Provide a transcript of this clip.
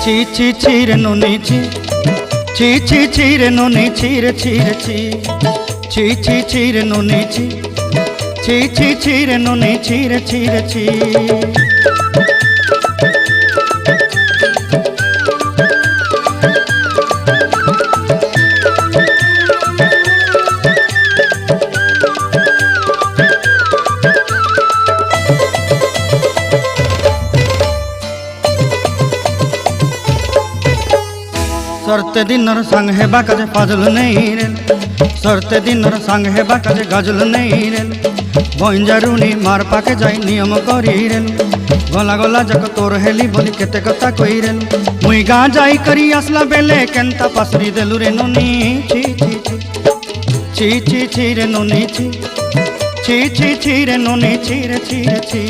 ছি ছি ছি রে নুনি ছি, ছি ছি ছি রে নুনি ছি রে ছি রে ছি, ছি ছি ছি রে নুনি ছি, ছি ছি ছি রে নুনি ছি রে ছি রে ছি। सरते दिनर संग हेबा काजे फाजल नहीं रेल, सरते दिनर संग हेबा काजे गाजल नहीं रेल, बंजारुनी मार पाके जाई नियम करी रेल, गला गला जक तोर हेली बोली केते कथा कई रेल, मुई गा जाई करी आसला बेले केंता पासरी देलु रे नुनी ची ची ची, ची ची ची रे नुनी ची, ची ची ची रे नुनी ची रे ची रे ची।